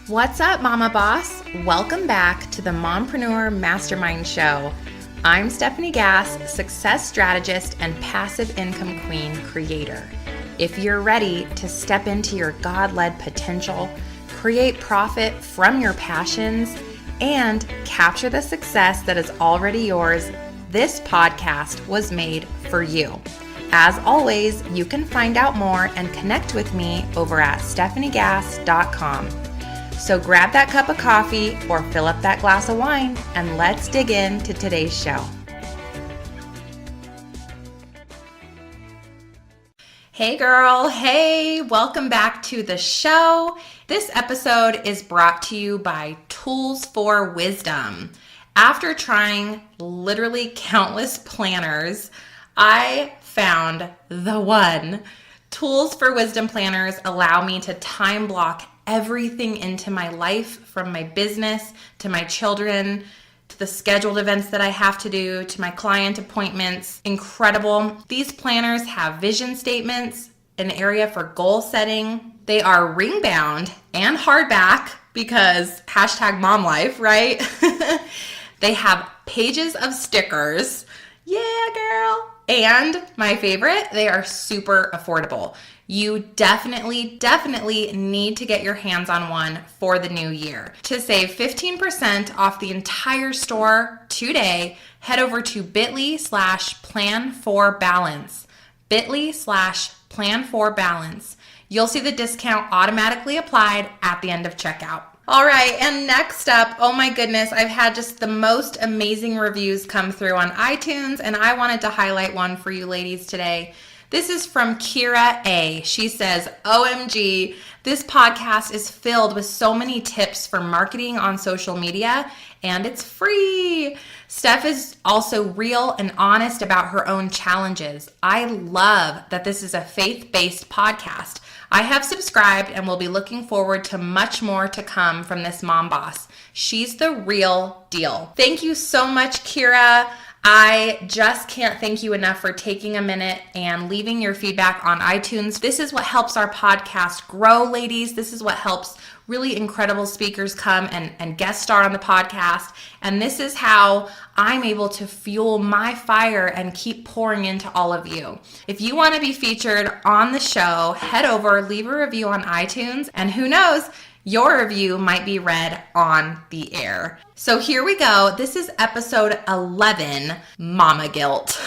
What's up, Mama Boss? Welcome back to the Mompreneur Mastermind Show. I'm Stephanie Gass, success strategist and passive income queen creator. If you're ready to step into your God-led potential, create profit from your passions, and capture the success that is already yours, this podcast was made for you. As always, you can find out more and connect with me over at stephaniegass.com. So grab that cup of coffee or fill up that glass of wine and let's dig into today's show. Hey girl, hey, welcome back to the show. This episode is brought to you by Tools for Wisdom. After trying literally countless planners, I found the one. Tools for Wisdom planners allow me to time block everything into my life, from my business to my children to the scheduled events that I have to do to my client appointments. Incredible. These planners have vision statements, an area for goal setting. They are ring bound and hardback because #mom life, right? They have pages of stickers. Yeah, girl. And my favorite, they are super affordable. You definitely need to get your hands on one for the new year. To save 15% off the entire store today, head over to bit.ly/plan4balance. bit.ly/plan4balance. You'll see the discount automatically applied at the end of checkout. All right, and next up, oh my goodness, I've had just the most amazing reviews come through on iTunes, and I wanted to highlight one for you ladies today. This is from Kira A. She says, OMG, this podcast is filled with so many tips for marketing on social media, and it's free. Stef is also real and honest about her own challenges. I love that this is a faith-based podcast. I have subscribed and will be looking forward to much more to come from this mom boss. She's the real deal. Thank you so much, Kira. I just can't thank you enough for taking a minute and leaving your feedback on iTunes. This is what helps our podcast grow, ladies. This is what helps really incredible speakers come and guest star on the podcast. And this is how I'm able to fuel my fire and keep pouring into all of you. If you want to be featured on the show, head over, leave a review on iTunes, and who knows, your review might be read on the air. So here we go. This is episode 11, Mama Guilt.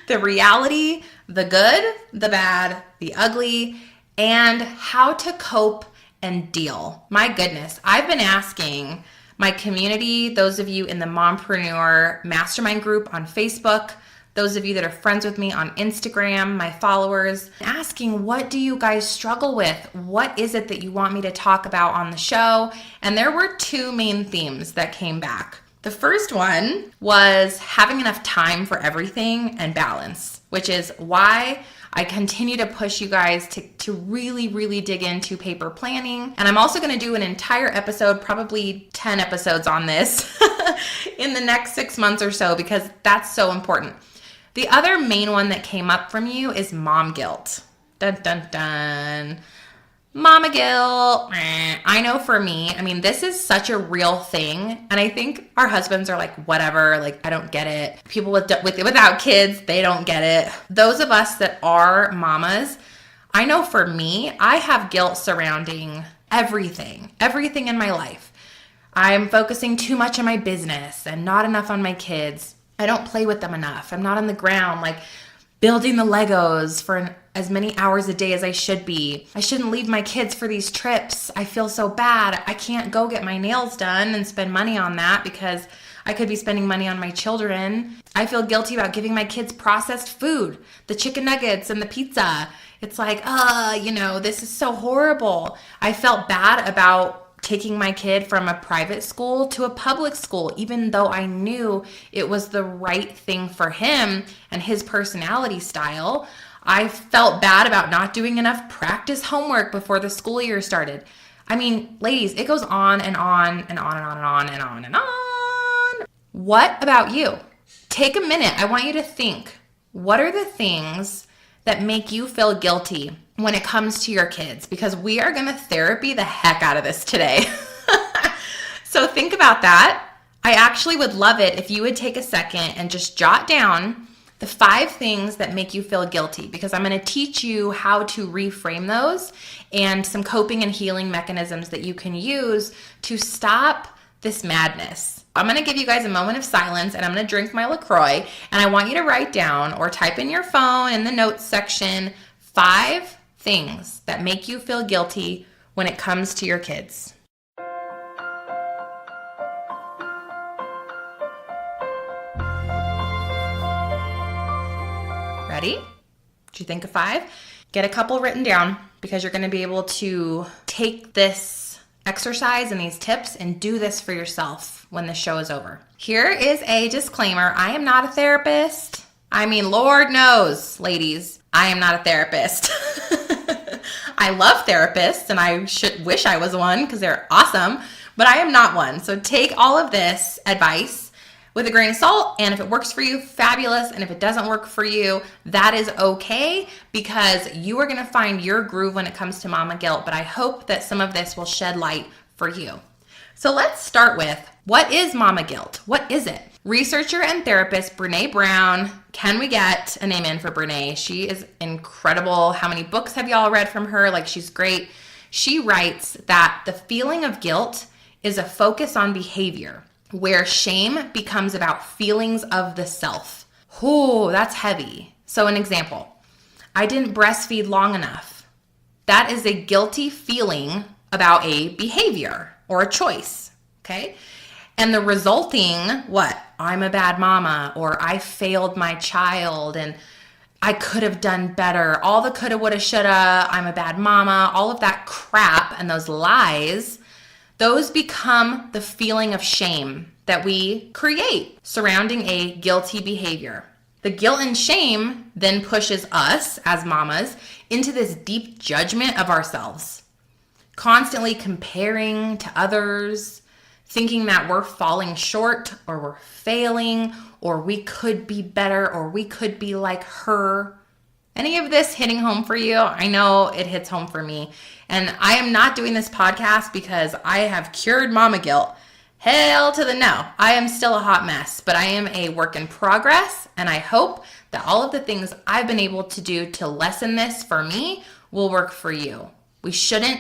The reality, the good, the bad, the ugly, and how to cope and deal. My goodness, I've been asking my community, those of you in the Mompreneur Mastermind group on Facebook, those of you that are friends with me on Instagram, my followers, asking, what do you guys struggle with? What is it that you want me to talk about on the show? And there were two main themes that came back. The first one was having enough time for everything and balance, which is why I continue to push you guys to really dig into paper planning. And I'm also going to do an entire episode, probably 10 episodes on this in the next 6 months or so, because that's so important. The other main one that came up from you is mom guilt. Dun, dun, dun. Mama guilt. I know for me, this is such a real thing. And I think our husbands are like, whatever, like, I don't get it. People without kids, they don't get it. Those of us that are mamas, I know for me, I have guilt surrounding everything in my life. I'm focusing too much on my business and not enough on my kids. I don't play with them enough. I'm not on the ground, like building the Legos for as many hours a day as I should be. I shouldn't leave my kids for these trips. I feel so bad. I can't go get my nails done and spend money on that because I could be spending money on my children. I feel guilty about giving my kids processed food, the chicken nuggets and the pizza. It's like, this is so horrible. I felt bad about taking my kid from a private school to a public school, even though I knew it was the right thing for him and his personality style. I felt bad about not doing enough practice homework before the school year started. Ladies, it goes on and on and on and on and on and on and on. What about you? Take a minute. I want you to think, what are the things that make you feel guilty when it comes to your kids, because we are going to therapy the heck out of this today. So think about that. I actually would love it if you would take a second and just jot down the 5 things that make you feel guilty, because I'm going to teach you how to reframe those and some coping and healing mechanisms that you can use to stop this madness. I'm going to give you guys a moment of silence, and I'm going to drink my LaCroix, and I want you to write down or type in your phone in the notes section 5 things that make you feel guilty when it comes to your kids. Ready? Did you think of 5? Get a couple written down, because you're going to be able to take this exercise and these tips and do this for yourself when the show is over. Here is a disclaimer. I am not a therapist. I mean, Lord knows, ladies, I am not a therapist. I love therapists, and I wish I was one because they're awesome, but I am not one. So take all of this advice with a grain of salt, and if it works for you, fabulous. And if it doesn't work for you, that is okay, because you are gonna find your groove when it comes to mama guilt. But I hope that some of this will shed light for you. So let's start with, what is mama guilt? What is it? Researcher and therapist Brene Brown, can we get an amen for Brene? She is incredible. How many books have y'all read from her? Like, she's great. She writes that the feeling of guilt is a focus on behavior, where shame becomes about feelings of the self. Oh, that's heavy. So an example, I didn't breastfeed long enough. That is a guilty feeling about a behavior or a choice, okay? And the resulting, what? I'm a bad mama, or I failed my child, and I could have done better. All the coulda, woulda, shoulda, I'm a bad mama, all of that crap and those lies, those become the feeling of shame that we create surrounding a guilty behavior. The guilt and shame then pushes us as mamas into this deep judgment of ourselves, constantly comparing to others, thinking that we're falling short, or we're failing, or we could be better, or we could be like her. Any of this hitting home for you? I know it hits home for me. And I am not doing this podcast because I have cured mama guilt. Hell to the no. I am still a hot mess, but I am a work in progress, and I hope that all of the things I've been able to do to lessen this for me will work for you. We shouldn't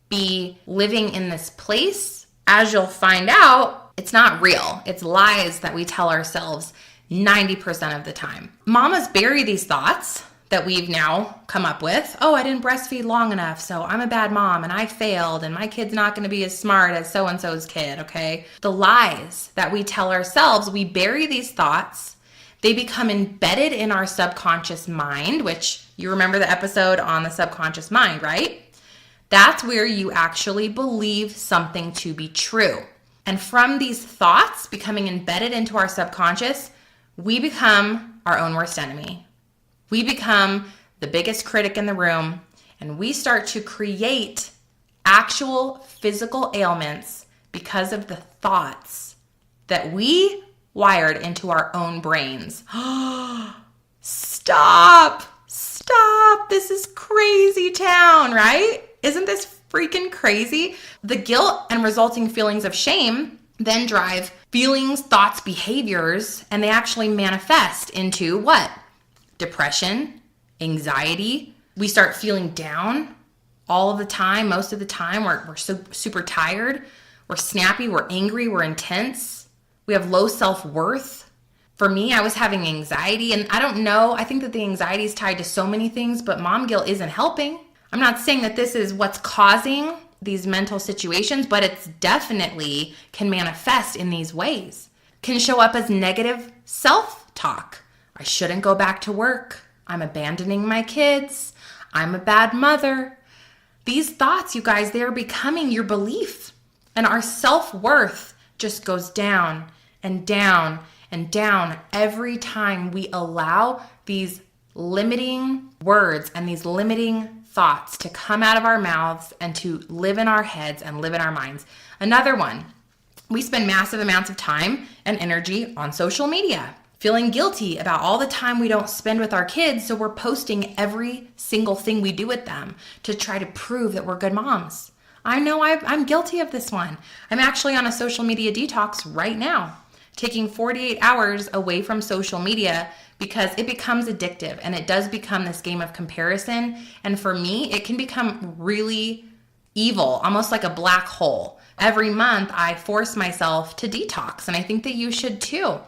be living in this place. As you'll find out, it's not real. It's lies that we tell ourselves 90% of the time. Mamas bury these thoughts that we've now come up with. Oh, I didn't breastfeed long enough, so I'm a bad mom, and I failed, and my kid's not going to be as smart as so-and-so's kid, okay? The lies that we tell ourselves, we bury these thoughts. They become embedded in our subconscious mind, which you remember the episode on the subconscious mind, right? That's where you actually believe something to be true. And from these thoughts becoming embedded into our subconscious, we become our own worst enemy. We become the biggest critic in the room, and we start to create actual physical ailments because of the thoughts that we wired into our own brains. Stop! This is crazy town, right? Isn't this freaking crazy? The guilt and resulting feelings of shame then drive feelings, thoughts, behaviors, and they actually manifest into what? Depression, anxiety. We start feeling down all of the time, most of the time. We're so super tired. We're snappy, we're angry, we're intense. We have low self-worth. For me, I was having anxiety, and I don't know, I think that the anxiety is tied to so many things, but mom guilt isn't helping. I'm not saying that this is what's causing these mental situations, but it's definitely can manifest in these ways. Can show up as negative self-talk. I shouldn't go back to work. I'm abandoning my kids. I'm a bad mother. These thoughts, you guys, they're becoming your belief. And our self-worth just goes down and down and down every time we allow these limiting words and these limiting thoughts to come out of our mouths and to live in our heads and live in our minds. Another one, we spend massive amounts of time and energy on social media. Feeling guilty about all the time we don't spend with our kids, so we're posting every single thing we do with them to try to prove that we're good moms. I know I'm guilty of this one. I'm actually on a social media detox right now, taking 48 hours away from social media because it becomes addictive and it does become this game of comparison. And for me, it can become really evil, almost like a black hole. Every month, I force myself to detox, and I think that you should too.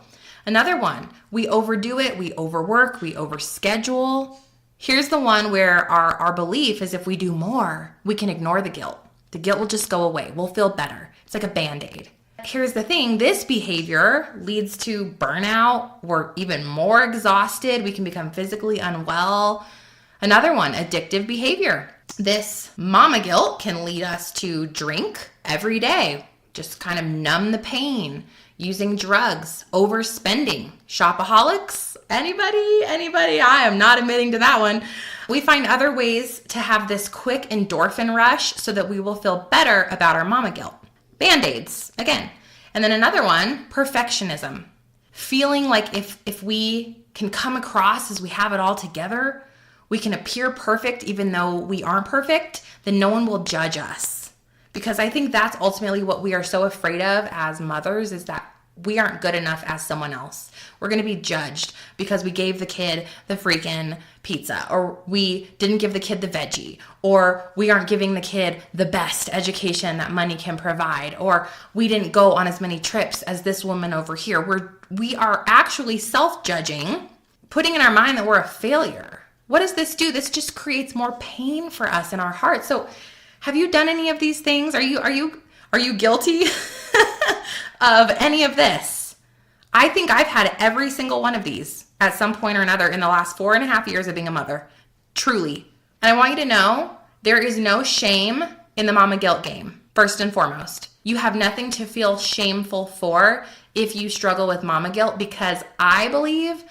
Another one, we overdo it, we overwork, we overschedule. Here's the one where our belief is if we do more, we can ignore the guilt. The guilt will just go away. We'll feel better. It's like a Band-Aid. Here's the thing, this behavior leads to burnout. We're even more exhausted. We can become physically unwell. Another one, addictive behavior. This mama guilt can lead us to drink every day, just kind of numb the pain, using drugs, overspending, shopaholics. Anybody? I am not admitting to that one. We find other ways to have this quick endorphin rush so that we will feel better about our mama guilt. Band-Aids, again. And then another one, perfectionism. Feeling like if we can come across as we have it all together, we can appear perfect even though we aren't perfect, then no one will judge us. Because I think that's ultimately what we are so afraid of as mothers, is that we aren't good enough as someone else. We're going to be judged because we gave the kid the freaking pizza, or we didn't give the kid the veggie, or we aren't giving the kid the best education that money can provide, or we didn't go on as many trips as this woman over here. We are actually self-judging, putting in our mind that we're a failure. What does this do? This just creates more pain for us in our hearts. So have you done any of these things? Are you guilty of any of this? I think I've had every single one of these at some point or another in the last 4.5 years of being a mother. Truly. And I want you to know there is no shame in the mama guilt game, first and foremost. You have nothing to feel shameful for if you struggle with mama guilt, because I believe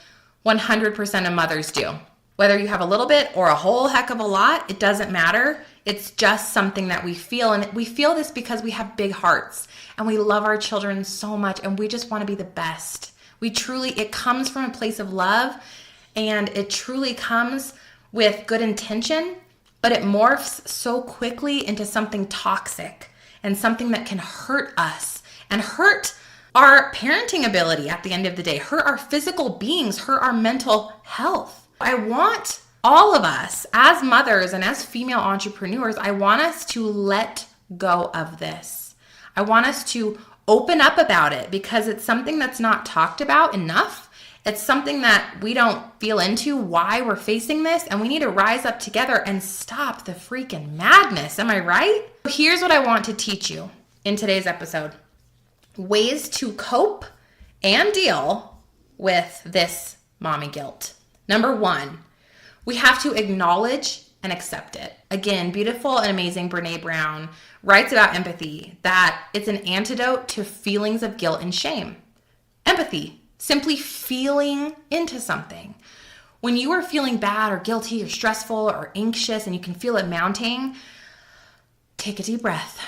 100% of mothers do. Whether you have a little bit or a whole heck of a lot, it doesn't matter. It's just something that we feel. And we feel this because we have big hearts and we love our children so much and we just want to be the best. It comes from a place of love, and it truly comes with good intention, but it morphs so quickly into something toxic and something that can hurt us and hurt our parenting ability at the end of the day, hurt our physical beings, hurt our mental health. I want all of us as mothers and as female entrepreneurs, I want us to let go of this. I want us to open up about it because it's something that's not talked about enough. It's something that we don't feel into why we're facing this, and we need to rise up together and stop the freaking madness. Am I right? Here's what I want to teach you in today's episode. Ways to cope and deal with this mommy guilt. Number one, we have to acknowledge and accept it. Again, beautiful and amazing Brene Brown writes about empathy, that it's an antidote to feelings of guilt and shame. Empathy, simply feeling into something. When you are feeling bad or guilty or stressful or anxious and you can feel it mounting, take a deep breath.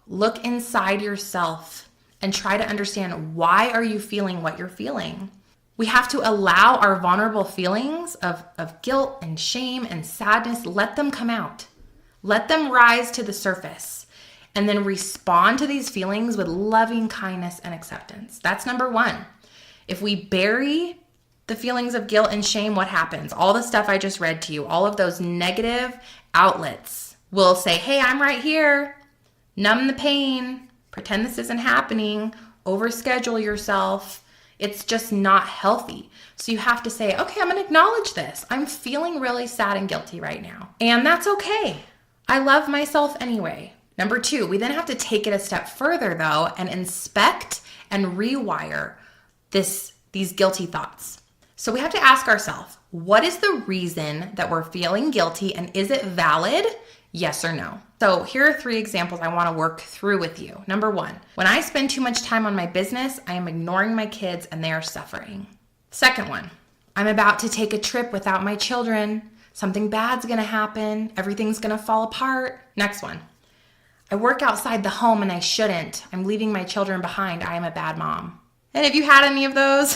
Look inside yourself and try to understand, why are you feeling what you're feeling? We have to allow our vulnerable feelings of guilt and shame and sadness, let them come out. Let them rise to the surface, and then respond to these feelings with loving kindness and acceptance. That's number one. If we bury the feelings of guilt and shame, what happens? All the stuff I just read to you, all of those negative outlets will say, hey, I'm right here. Numb the pain. Pretend this isn't happening. Overschedule yourself. It's just not healthy. So you have to say, okay, I'm going to acknowledge this. I'm feeling really sad and guilty right now. And that's okay. I love myself anyway. Number two, we then have to take it a step further though and inspect and rewire these guilty thoughts. So we have to ask ourselves, what is the reason that we're feeling guilty, and is it valid? Yes or no? So here are 3 examples I want to work through with you. Number one, when I spend too much time on my business, I am ignoring my kids and they are suffering. Second one, I'm about to take a trip without my children. Something bad's going to happen. Everything's going to fall apart. Next one, I work outside the home and I shouldn't. I'm leaving my children behind. I am a bad mom. And if you had any of those,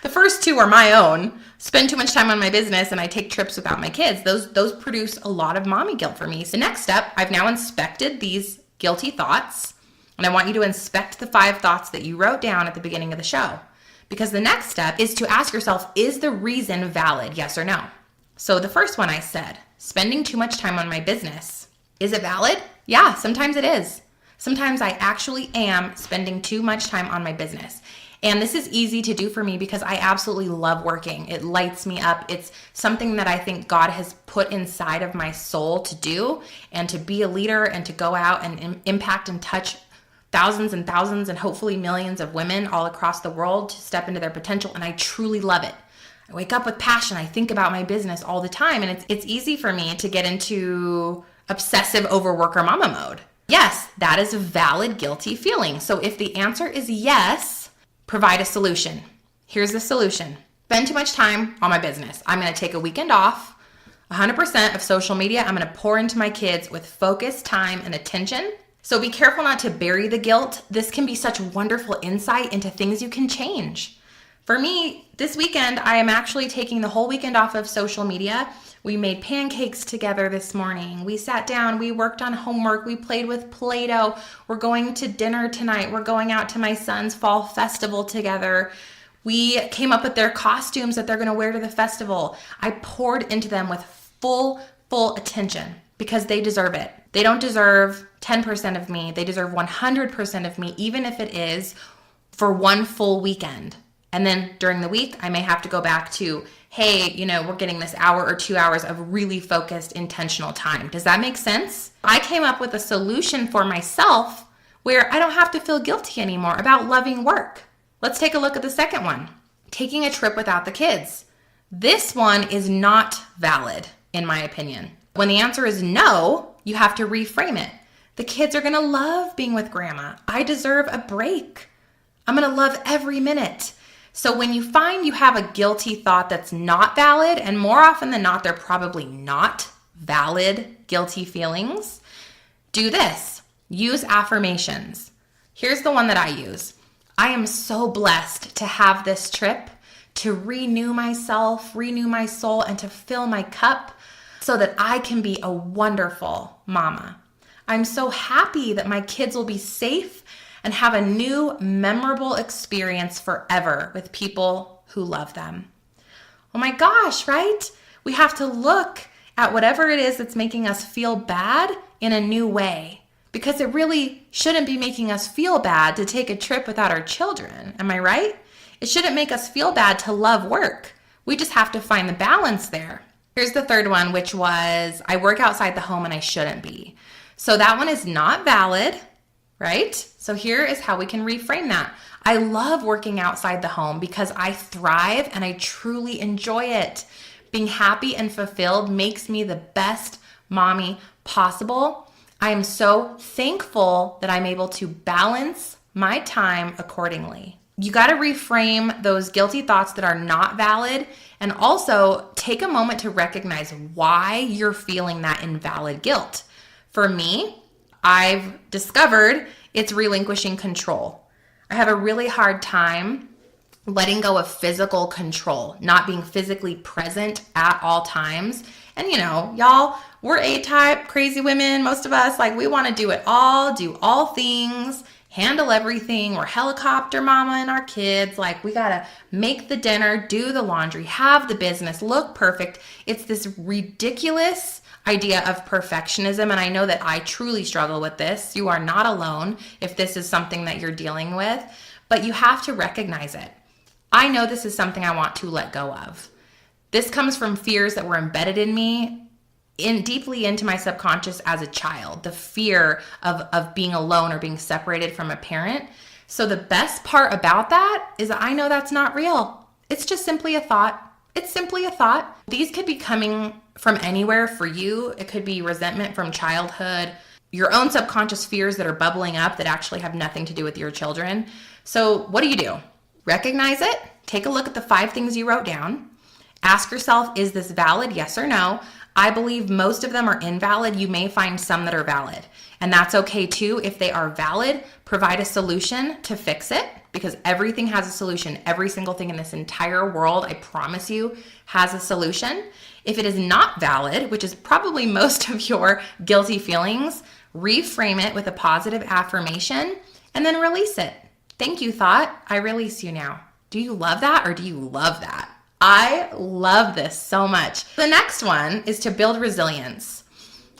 the first two are my own. Spend too much time on my business and I take trips without my kids. Those produce a lot of mommy guilt for me. So next step, I've now inspected these guilty thoughts, and I want you to inspect the 5 thoughts that you wrote down at the beginning of the show. Because the next step is to ask yourself, is the reason valid, yes or no? So the first one I said, spending too much time on my business. Is it valid? Yeah, sometimes it is. Sometimes I actually am spending too much time on my business. And this is easy to do for me because I absolutely love working. It lights me up. It's something that I think God has put inside of my soul to do, and to be a leader and to go out and impact and touch thousands and thousands and hopefully millions of women all across the world to step into their potential. And I truly love it. I wake up with passion. I think about my business all the time. And it's easy for me to get into obsessive overworker mama mode. Yes, that is a valid guilty feeling. So if the answer is yes, provide a solution. Here's the solution. Spend too much time on my business. I'm going to take a weekend off, 100% of social media. I'm going to pour into my kids with focused time and attention. So be careful not to bury the guilt. This can be such wonderful insight into things you can change. For me, this weekend, I am actually taking the whole weekend off of social media. We made pancakes together this morning. We sat down, we worked on homework, we played with Play-Doh. We're going to dinner tonight. We're going out to my son's fall festival together. We came up with their costumes that they're gonna wear to the festival. I poured into them with full attention because they deserve it. They don't deserve 10% of me. They deserve 100% of me, even if it is for one full weekend. And then during the week, I may have to go back to, hey, we're getting this hour or 2 hours of really focused, intentional time. Does that make sense? I came up with a solution for myself where I don't have to feel guilty anymore about loving work. Let's take a look at the second one. Taking a trip without the kids. This one is not valid, in my opinion. When the answer is no, you have to reframe it. The kids are gonna love being with grandma. I deserve a break. I'm gonna love every minute. So when you find you have a guilty thought that's not valid, and more often than not, they're probably not valid guilty feelings, do this. Use affirmations. Here's the one that I use. I am so blessed to have this trip to renew myself, renew my soul, and to fill my cup so that I can be a wonderful mama. I'm so happy that my kids will be safe and have a new, memorable experience forever with people who love them. Oh my gosh, right? We have to look at whatever it is that's making us feel bad in a new way, because it really shouldn't be making us feel bad to take a trip without our children. Am I right? It shouldn't make us feel bad to love work. We just have to find the balance there. Here's the third one, which was I work outside the home and I shouldn't be. So that one is not valid, right? So here is how we can reframe that. I love working outside the home because I thrive and I truly enjoy it. Being happy and fulfilled makes me the best mommy possible. I am so thankful that I'm able to balance my time accordingly. You got to reframe those guilty thoughts that are not valid, and also take a moment to recognize why you're feeling that invalid guilt. For me, I've discovered it's relinquishing control. I have a really hard time letting go of physical control, not being physically present at all times. And y'all, we're A-type, crazy women, most of us, we want to do it all, do all things, handle everything. We're helicopter mama and our kids. We got to make the dinner, do the laundry, have the business, look perfect. It's this ridiculous idea of perfectionism, and I know that I truly struggle with this. You are not alone if this is something that you're dealing with, but you have to recognize it. I know this is something I want to let go of. This comes from fears that were embedded in me deeply into my subconscious as a child, the fear of being alone or being separated from a parent. So the best part about that is that I know that's not real. It's just simply a thought. It's simply a thought. These could be coming from anywhere for you. It could be resentment from childhood, your own subconscious fears that are bubbling up that actually have nothing to do with your children. So what do? Recognize it. Take a look at the 5 things you wrote down. Ask yourself, is this valid? Yes or no? I believe most of them are invalid. You may find some that are valid, and that's okay too. If they are valid, provide a solution to fix it. because everything has a solution. Every single thing in this entire world, I promise you, has a solution. If it is not valid, which is probably most of your guilty feelings, reframe it with a positive affirmation and then release it. Thank you, thought. I release you now. Do you love that or do you love that? I love this so much. The next one is to build resilience.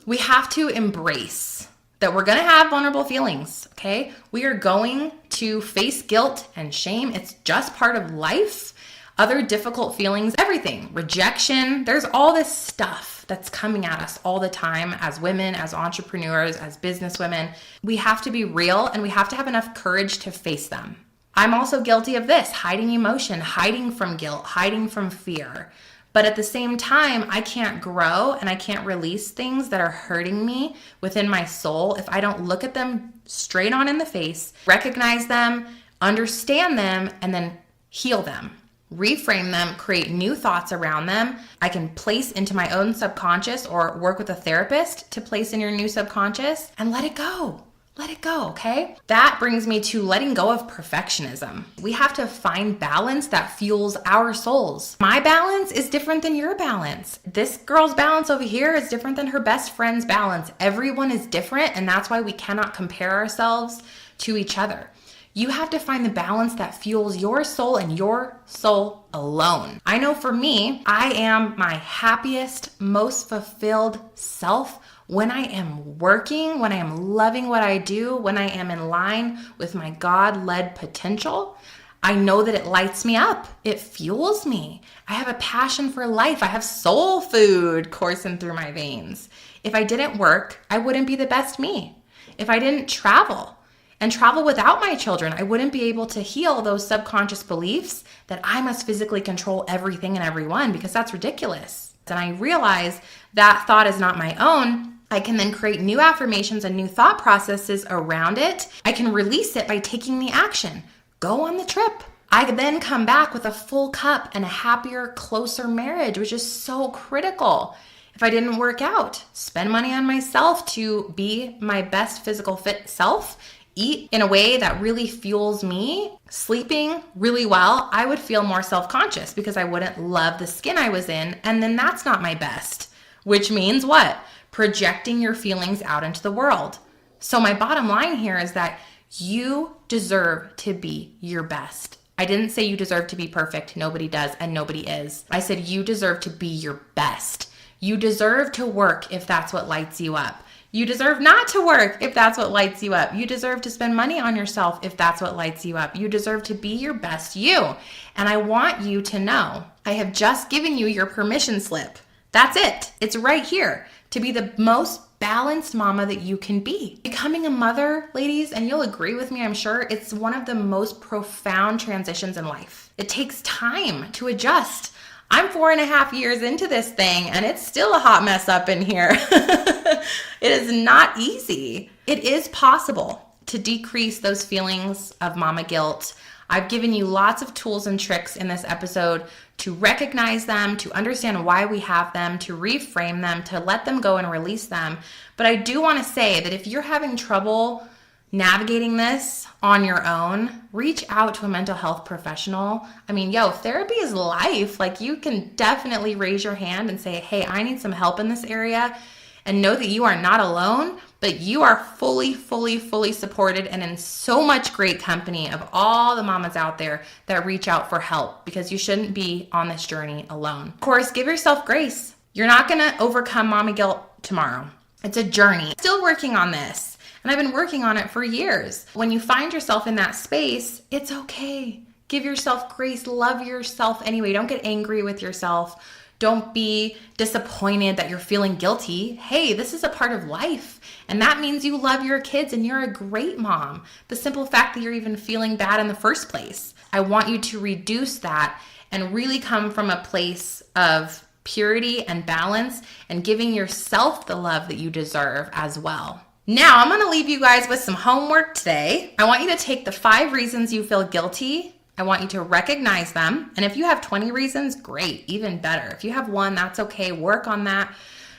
We have to embrace that we're going to have vulnerable feelings, okay? We are going to face guilt and shame. It's just part of life. Other difficult feelings, everything, rejection. There's all this stuff that's coming at us all the time as women, as entrepreneurs, as businesswomen. We have to be real and we have to have enough courage to face them. I'm also guilty of this, hiding emotion, hiding from guilt, hiding from fear. But at the same time, I can't grow and I can't release things that are hurting me within my soul if I don't look at them straight on in the face, recognize them, understand them, and then heal them, reframe them, create new thoughts around them. I can place into my own subconscious or work with a therapist to place in your new subconscious and let it go. Let it go, okay? That brings me to letting go of perfectionism. We have to find balance that fuels our souls. My balance is different than your balance. This girl's balance over here is different than her best friend's balance. Everyone is different, and that's why we cannot compare ourselves to each other. You have to find the balance that fuels your soul and your soul alone. I know for me, I am my happiest, most fulfilled self when I am working, when I am loving what I do, when I am in line with my God-led potential. I know that it lights me up. It fuels me. I have a passion for life. I have soul food coursing through my veins. If I didn't work, I wouldn't be the best me. If I didn't travel without my children, I wouldn't be able to heal those subconscious beliefs that I must physically control everything and everyone, because that's ridiculous. And I realize that thought is not my own. I can then create new affirmations and new thought processes around it. I can release it by taking the action. Go on the trip. I could then come back with a full cup and a happier, closer marriage, which is so critical. If I didn't work out, spend money on myself to be my best physical fit self, eat in a way that really fuels me, sleeping really well, I would feel more self-conscious because I wouldn't love the skin I was in. And then that's not my best, which means what? Projecting your feelings out into the world. So my bottom line here is that you deserve to be your best. I didn't say you deserve to be perfect. Nobody does, and nobody is. I said you deserve to be your best. You deserve to work if that's what lights you up. You deserve not to work if that's what lights you up. You deserve to spend money on yourself if that's what lights you up. You deserve to be your best you. And I want you to know, I have just given you your permission slip. That's it. It's right here to be the most balanced mama that you can be. Becoming a mother, ladies, and you'll agree with me, I'm sure, it's one of the most profound transitions in life. It takes time to adjust. I'm 4.5 years into this thing and it's still a hot mess up in here. It is not easy. It is possible to decrease those feelings of mama guilt. I've given you lots of tools and tricks in this episode to recognize them, to understand why we have them, to reframe them, to let them go and release them. But I do want to say that if you're having trouble navigating this on your own, reach out to a mental health professional. I mean, therapy is life. Like, you can definitely raise your hand and say, hey, I need some help in this area, and know that you are not alone, but you are fully, fully, fully supported and in so much great company of all the mamas out there that reach out for help, because you shouldn't be on this journey alone. Of course, give yourself grace. You're not going to overcome mama guilt tomorrow. It's a journey. Still working on this. And I've been working on it for years. When you find yourself in that space, it's okay. Give yourself grace. Love yourself anyway. Don't get angry with yourself. Don't be disappointed that you're feeling guilty. Hey, this is a part of life. And that means you love your kids and you're a great mom. The simple fact that you're even feeling bad in the first place. I want you to reduce that and really come from a place of purity and balance and giving yourself the love that you deserve as well. Now, I'm going to leave you guys with some homework today. I want you to take the 5 reasons you feel guilty. I want you to recognize them. And if you have 20 reasons, great, even better. If you have 1, that's okay. Work on that.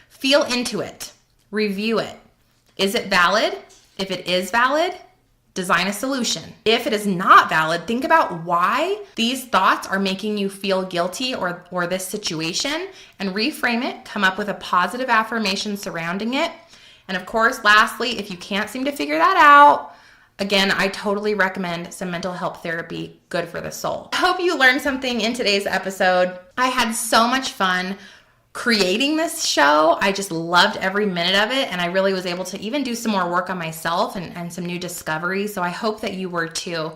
Feel into it. Review it. Is it valid? If it is valid, design a solution. If it is not valid, think about why these thoughts are making you feel guilty or this situation, and reframe it. Come up with a positive affirmation surrounding it. And of course, lastly, if you can't seem to figure that out, again, I totally recommend some mental health therapy, good for the soul. I hope you learned something in today's episode. I had so much fun creating this show. I just loved every minute of it, and I really was able to even do some more work on myself and some new discoveries. So I hope that you were too.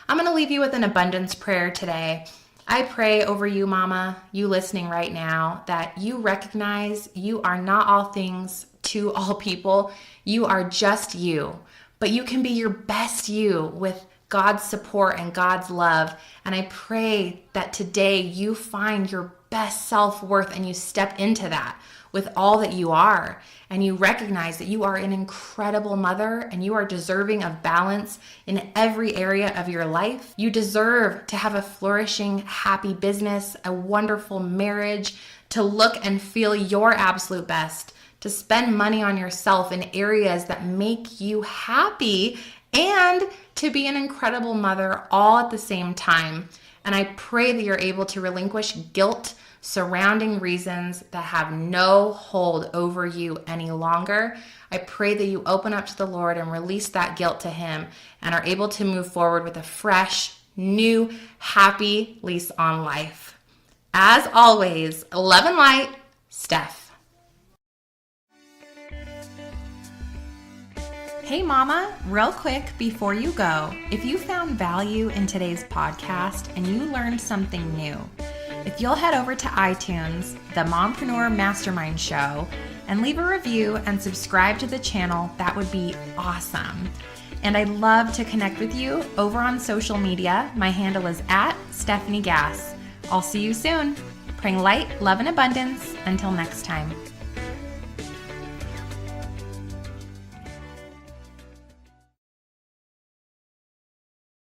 I'm going to leave you with an abundance prayer today. I pray over you, Mama, you listening right now, that you recognize you are not all things to all people. You are just you, but you can be your best you with God's support and God's love. And I pray that today you find your best self-worth and you step into that with all that you are, and you recognize that you are an incredible mother and you are deserving of balance in every area of your life. You deserve to have a flourishing, happy business, a wonderful marriage, to look and feel your absolute best, to spend money on yourself in areas that make you happy, and to be an incredible mother all at the same time. And I pray that you're able to relinquish guilt surrounding reasons that have no hold over you any longer. I pray that you open up to the Lord and release that guilt to Him and are able to move forward with a fresh, new, happy lease on life. As always, love and light, Stef. Hey Mama, real quick before you go, if you found value in today's podcast and you learned something new, if you'll head over to iTunes, the Mompreneur Mastermind Show, and leave a review and subscribe to the channel, that would be awesome. And I'd love to connect with you over on social media. My handle is @StephanieGass. I'll see you soon. Praying light, love, and abundance. Until next time.